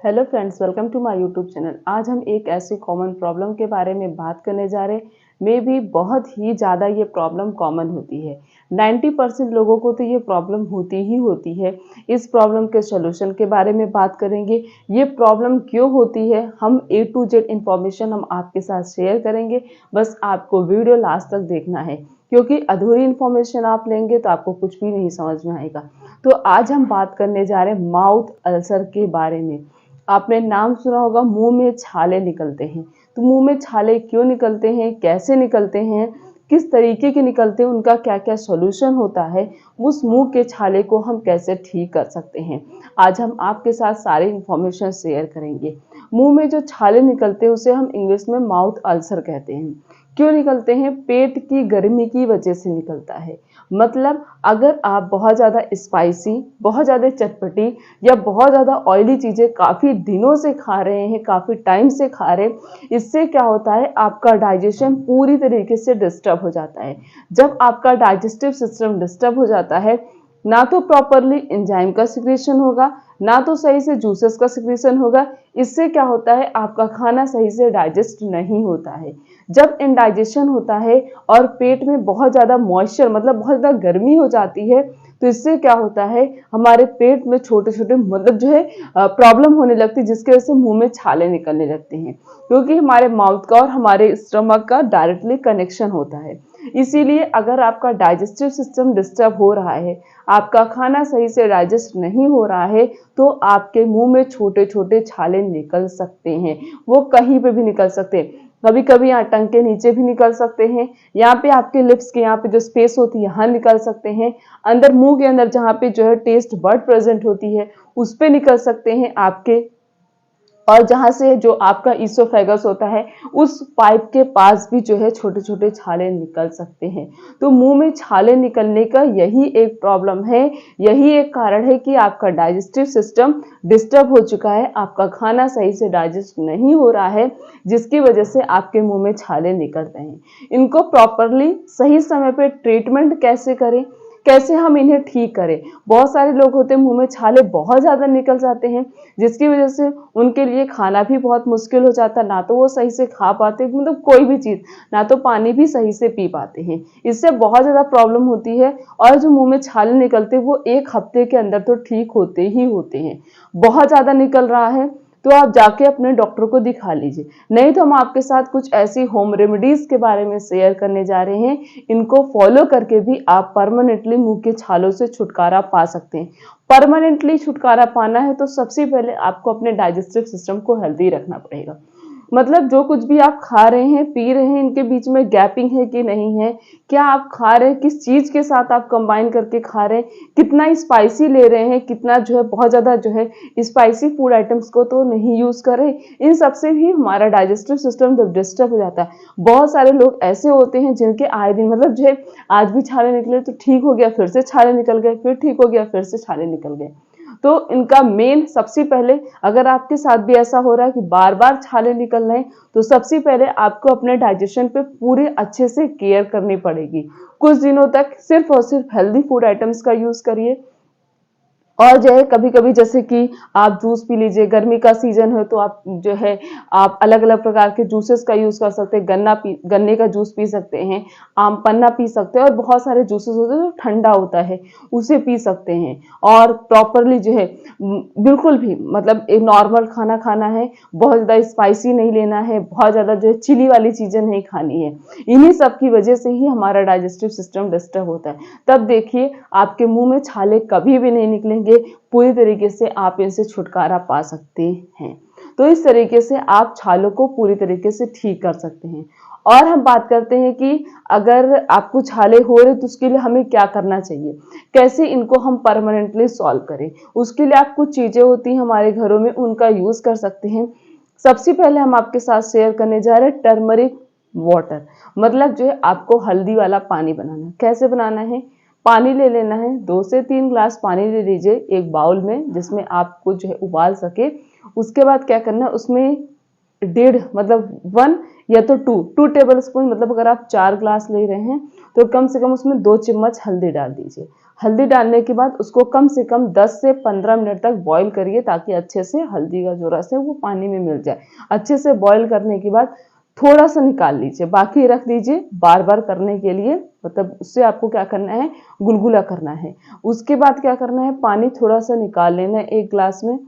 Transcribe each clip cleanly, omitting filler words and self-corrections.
Hello friends, welcome to my YouTube channel. आज हम एक ऐसी कॉमन प्रॉब्लम के बारे में बात करने जा रहे हैं। मे भी बहुत ही ज़्यादा ये प्रॉब्लम कॉमन होती है। 90% लोगों को तो ये प्रॉब्लम होती ही होती है। इस प्रॉब्लम के सॉल्यूशन के बारे में बात करेंगे। ये प्रॉब्लम क्यों होती है, हम A to Z इंफॉर्मेशन हम आपके साथ शेयर करेंगे। बस आपको वीडियो लास्ट तक देखना है, क्योंकि अधूरी इंफॉर्मेशन आप लेंगे तो आपको कुछ भी नहीं समझ में आएगा। तो आज हम बात करने जा रहे हैं माउथ अल्सर के बारे में। आपने नाम सुना होगा, मुंह में छाले निकलते हैं। तो मुंह में छाले क्यों निकलते हैं, कैसे निकलते हैं, किस तरीके के निकलते हैं, उनका क्या क्या सॉल्यूशन होता है, उस मुंह के छाले को हम कैसे ठीक कर सकते हैं, आज हम आपके साथ सारी इंफॉर्मेशन शेयर करेंगे। मुंह में जो छाले निकलते हैं उसे हम इंग्लिश में माउथ अल्सर कहते हैं। क्यों निकलते हैं? पेट की गर्मी की वजह से निकलता है। मतलब अगर आप बहुत ज़्यादा स्पाइसी, बहुत ज़्यादा चटपटी या बहुत ज़्यादा ऑयली चीज़ें काफ़ी दिनों से खा रहे हैं, काफ़ी टाइम से खा रहे हैं, इससे क्या होता है, आपका डाइजेशन पूरी तरीके से डिस्टर्ब हो जाता है। जब आपका डाइजेस्टिव सिस्टम डिस्टर्ब हो जाता है, ना तो प्रॉपरली एंजाइम का सिक्रेशन होगा, ना तो सही से जूसेस का सिक्रेशन होगा। इससे क्या होता है, आपका खाना सही से डाइजेस्ट नहीं होता है। जब इनडाइजेशन होता है और पेट में बहुत ज़्यादा मॉइस्चर, मतलब बहुत ज़्यादा गर्मी हो जाती है, तो इससे क्या होता है, हमारे पेट में छोटे छोटे मतलब जो है प्रॉब्लम होने लगती है, जिसकी वजह से मुंह में छाले निकलने लगते हैं। क्योंकि हमारे माउथ का और हमारे स्टमक का डायरेक्टली कनेक्शन होता है। इसीलिए अगर आपका डाइजेस्टिव सिस्टम डिस्टर्ब हो रहा है, आपका खाना सही से डाइजेस्ट नहीं हो रहा है, तो आपके मुंह में छोटे छोटे छाले निकल सकते हैं। वो कहीं पे भी निकल सकते हैं। कभी कभी यहाँ टंग के नीचे भी निकल सकते हैं, यहाँ पे आपके लिप्स के यहाँ पे जो स्पेस होती है यहाँ निकल सकते हैं, अंदर मुंह के अंदर जहाँ पे जो है टेस्ट बड प्रेजेंट होती है उस पे निकल सकते हैं आपके। और जहाँ से जो आपका ईसोफेगस होता है उस पाइप के पास भी जो है छोटे छोटे छाले निकल सकते हैं। तो मुंह में छाले निकलने का यही एक प्रॉब्लम है, यही एक कारण है कि आपका डाइजेस्टिव सिस्टम डिस्टर्ब हो चुका है, आपका खाना सही से डाइजेस्ट नहीं हो रहा है, जिसकी वजह से आपके मुंह में छाले निकल रहे हैं। इनको प्रॉपरली सही समय पे ट्रीटमेंट कैसे करें, कैसे हम इन्हें ठीक करें। बहुत सारे लोग होते हैं मुंह में छाले बहुत ज़्यादा निकल जाते हैं, जिसकी वजह से उनके लिए खाना भी बहुत मुश्किल हो जाता है, ना तो वो सही से खा पाते, मतलब कोई भी चीज़, ना तो पानी भी सही से पी पाते हैं। इससे बहुत ज़्यादा प्रॉब्लम होती है। और जो मुंह में छाले निकलते हैं वो एक हफ्ते के अंदर तो ठीक होते ही होते हैं। बहुत ज़्यादा निकल रहा है तो आप जाके अपने डॉक्टर को दिखा लीजिए। नहीं तो हम आपके साथ कुछ ऐसी होम रेमेडीज के बारे में शेयर करने जा रहे हैं। इनको फॉलो करके भी आप परमानेंटली मुंह के छालों से छुटकारा पा सकते हैं। परमानेंटली छुटकारा पाना है तो सबसे पहले आपको अपने डाइजेस्टिव सिस्टम को हेल्दी रखना पड़ेगा। मतलब जो कुछ भी आप खा रहे हैं, पी रहे हैं, इनके बीच में गैपिंग है कि नहीं है, क्या आप खा रहे हैं, किस चीज के साथ आप कंबाइन करके खा रहे हैं, कितना स्पाइसी ले रहे हैं, कितना जो है बहुत ज्यादा जो है स्पाइसी फूड आइटम्स को तो नहीं यूज करें। इन सबसे भी हमारा डाइजेस्टिव सिस्टम जब डिस्टर्ब हो जाता है। बहुत सारे लोग ऐसे होते हैं जिनके आए दिन मतलब जो है आज भी छाले निकले तो ठीक हो गया, फिर से छाले निकल गए, फिर ठीक हो गया, फिर से छाले निकल गए। तो इनका मेन सबसे पहले, अगर आपके साथ भी ऐसा हो रहा है कि बार बार छाले निकल रहे हैं, तो सबसे पहले आपको अपने डाइजेशन पे पूरे अच्छे से केयर करनी पड़ेगी। कुछ दिनों तक सिर्फ और सिर्फ हेल्दी फूड आइटम्स का यूज करिए। और जो है कभी कभी जैसे कि आप जूस पी लीजिए, गर्मी का सीजन है तो आप जो है आप अलग अलग प्रकार के जूसेस का यूज कर सकते हैं। गन्ने का जूस पी सकते हैं, आम पन्ना पी सकते हैं, और बहुत सारे जूसेस होते हैं जो ठंडा होता है, उसे पी सकते हैं। और प्रॉपरली जो है बिल्कुल भी मतलब एक नॉर्मल खाना खाना है, बहुत ज़्यादा स्पाइसी नहीं लेना है, बहुत ज़्यादा जो है चिली वाली चीज़ें नहीं खानी है। इन्हीं सब की वजह से ही हमारा डाइजेस्टिव सिस्टम डिस्टर्ब होता है। तब देखिए आपके मुंह में छाले कभी भी नहीं निकलेंगे, पूरी तरीके से आप इनसे छुटकारा पा सकते हैं। तो इस तरीके से आप छालों को पूरी तरीके से ठीक कर सकते हैं। और हम बात करते हैं कि अगर आपको छाले हो रहे तो उसके लिए हमें क्या करना चाहिए, कैसे इनको हम परमानेंटली सॉल्व करें। उसके लिए आप कुछ चीजें होती हैं हमारे घरों में, उनका यूज कर सकते हैं। सबसे पहले हम आपके साथ शेयर करने जा रहे हैं टर्मरिक वाटर। मतलब जो है आपको हल्दी वाला पानी बनाना है। कैसे बनाना है, पानी ले लेना है, 2 से 3 ग्लास पानी ले लीजिए एक बाउल में, जिसमें आपको जो है उबाल सके। उसके बाद क्या करना है, उसमें 1.5 मतलब 1 या तो 2 टेबल स्पून, मतलब अगर आप 4 ग्लास ले रहे हैं तो कम से कम उसमें 2 चम्मच हल्दी डाल दीजिए। हल्दी डालने के बाद उसको कम से कम 10 से 15 मिनट तक बॉईल करिए, ताकि अच्छे से हल्दी का जो रस है वो पानी में मिल जाए। अच्छे से बॉईल करने के बाद थोड़ा सा निकाल लीजिए, बाकी रख दीजिए बार बार करने के लिए, मतलब उससे आपको क्या करना है, गुलगुला करना है। उसके बाद क्या करना है, पानी थोड़ा सा निकाल लेना है। एक ग्लास में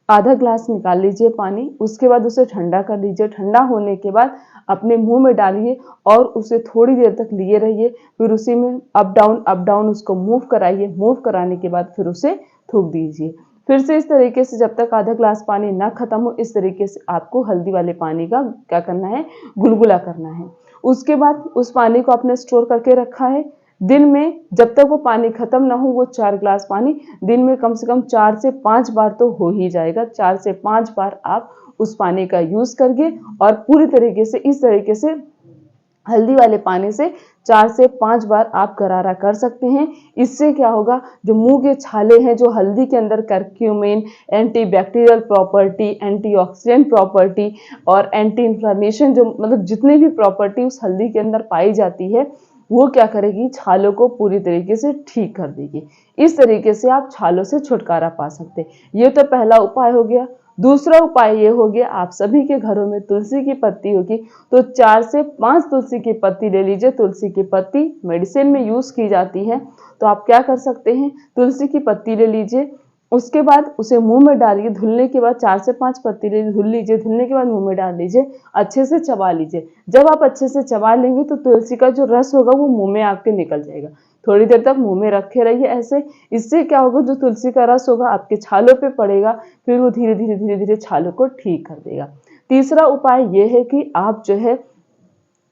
आधा ग्लास निकाल लीजिए पानी। उसके बाद उसे ठंडा कर लीजिए। ठंडा होने के बाद अपने मुंह में डालिए और उसे थोड़ी देर तक लिए रहिए। फिर उसी में अप डाउन उसको मूव कराइए। मूव कराने के बाद फिर उसे थूक दीजिए। फिर से इस तरीके से जब तक आधा ग्लास पानी ना खत्म हो, इस तरीके से आपको हल्दी वाले पानी का क्या करना है, गुलगुला करना है। उसके बाद उस पानी को आपने स्टोर करके रखा है। दिन में जब तक वो पानी खत्म ना हो, वो 4 ग्लास पानी दिन में कम से कम 4 से 5 बार तो हो ही जाएगा। 4 से 5 बार आप उस पानी का यूज करिए और पूरी तरीके से इस तरीके से हल्दी वाले पानी से 4 से 5 बार आप गरारा कर सकते हैं। इससे क्या होगा, जो मुंह के छाले हैं, जो हल्दी के अंदर curcumin, antibacterial property, antioxidant property और एंटी इन्फ्लेमेशन, जो मतलब जितने भी प्रॉपर्टी उस हल्दी के अंदर पाई जाती है, वो क्या करेगी, छालों को पूरी तरीके से ठीक कर देगी। इस तरीके से आप छालों से छुटकारा पा सकते हैं। ये तो पहला उपाय हो गया। दूसरा उपाय ये हो गया, आप सभी के घरों में तुलसी की पत्ती होगी, तो 4 से 5 तुलसी की पत्ती ले लीजिए। तुलसी की पत्ती मेडिसिन में यूज की जाती है, तो आप क्या कर सकते हैं, तुलसी की पत्ती ले लीजिए। उसके बाद उसे मुंह में डालिए। धुलने के बाद 4 से 5 पत्ती ले धुल लीजिए। धुलने के बाद मुंह में डाल लीजिए, अच्छे से चबा लीजिए। जब आप अच्छे से चबा लेंगे तो तुलसी का जो रस होगा वो मुंह में आपके निकल जाएगा। थोड़ी देर तक मुंह में रखे रहिए ऐसे। इससे क्या होगा, जो तुलसी का रस होगा आपके छालों पे पड़ेगा, फिर वो धीरे धीरे छालों को ठीक कर देगा। तीसरा उपाय ये है कि आप जो है,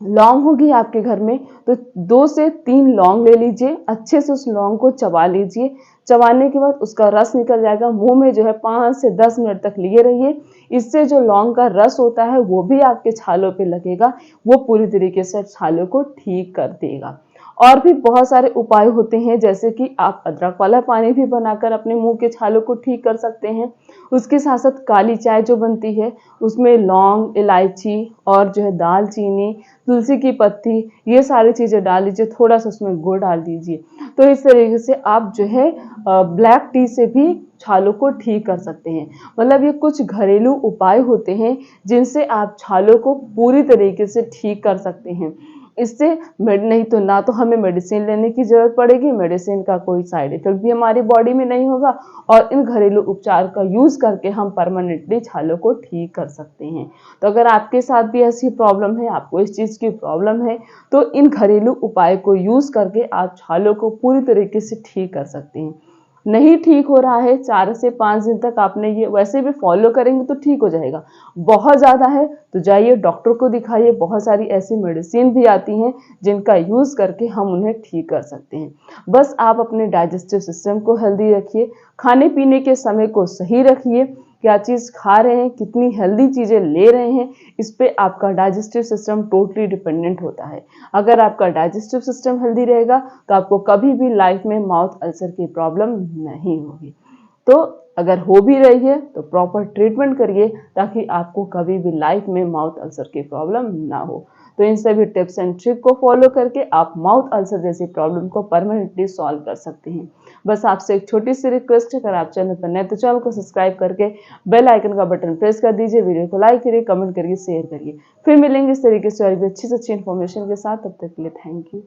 लौंग होगी आपके घर में, तो 2 से 3 लौंग ले लीजिए। अच्छे से उस लौंग को चबा लीजिए। चबाने के बाद उसका रस निकल जाएगा। मुंह में जो है 5 से 10 मिनट तक लिए रहिए। इससे जो लौंग का रस होता है वो भी आपके छालों पे लगेगा, वो पूरी तरीके से छालों को ठीक कर देगा। और भी बहुत सारे उपाय होते हैं, जैसे कि आप अदरक वाला पानी भी बनाकर अपने मुंह के छालों को ठीक कर सकते हैं। उसके साथ साथ काली चाय जो बनती है, उसमें लौंग, इलायची और जो है दालचीनी, तुलसी की पत्ती, ये सारी चीज़ें डाल लीजिए। थोड़ा सा उसमें गुड़ डाल दीजिए। तो इस तरीके से आप जो है ब्लैक टी से भी छालों को ठीक कर सकते हैं। मतलब ये कुछ घरेलू उपाय होते हैं जिनसे आप छालों को पूरी तरीके से ठीक कर सकते हैं। इससे नहीं तो ना तो हमें मेडिसिन लेने की जरूरत पड़ेगी, मेडिसिन का कोई साइड इफेक्ट भी हमारी बॉडी में नहीं होगा, और इन घरेलू उपचार का यूज करके हम परमानेंटली छालों को ठीक कर सकते हैं। तो अगर आपके साथ भी ऐसी प्रॉब्लम है, आपको इस चीज की प्रॉब्लम है, तो इन घरेलू उपाय को यूज करके आप छालों को पूरी तरीके से ठीक कर सकते हैं। नहीं ठीक हो रहा है, 4 से 5 दिन तक आपने ये वैसे भी फॉलो करेंगे तो ठीक हो जाएगा। बहुत ज़्यादा है तो जाइए डॉक्टर को दिखाइए। बहुत सारी ऐसी मेडिसिन भी आती हैं जिनका यूज़ करके हम उन्हें ठीक कर सकते हैं। बस आप अपने डाइजेस्टिव सिस्टम को हेल्दी रखिए, खाने पीने के समय को सही रखिए, क्या चीज़ खा रहे हैं, कितनी हेल्दी चीज़ें ले रहे हैं, इस पे आपका डाइजेस्टिव सिस्टम टोटली डिपेंडेंट होता है। अगर आपका डाइजेस्टिव सिस्टम हेल्दी रहेगा तो आपको कभी भी लाइफ में माउथ अल्सर की प्रॉब्लम नहीं होगी। तो अगर हो भी रही है तो प्रॉपर ट्रीटमेंट करिए, ताकि आपको कभी भी लाइफ में माउथ अल्सर की प्रॉब्लम ना हो। तो इन सभी टिप्स एंड ट्रिक को फॉलो करके आप माउथ अल्सर जैसी प्रॉब्लम को परमानेंटली सॉल्व कर सकते हैं। बस आपसे एक छोटी सी रिक्वेस्ट है, अगर आप चैनल पर नए तो चैनल को सब्सक्राइब करके बेल आइकन का बटन प्रेस कर दीजिए। वीडियो को लाइक करिए, कमेंट करिए, शेयर करिए। फिर मिलेंगे इस तरीके से और भी अच्छी से अच्छी इन्फॉर्मेशन के साथ। तब तक के लिए थैंक यू।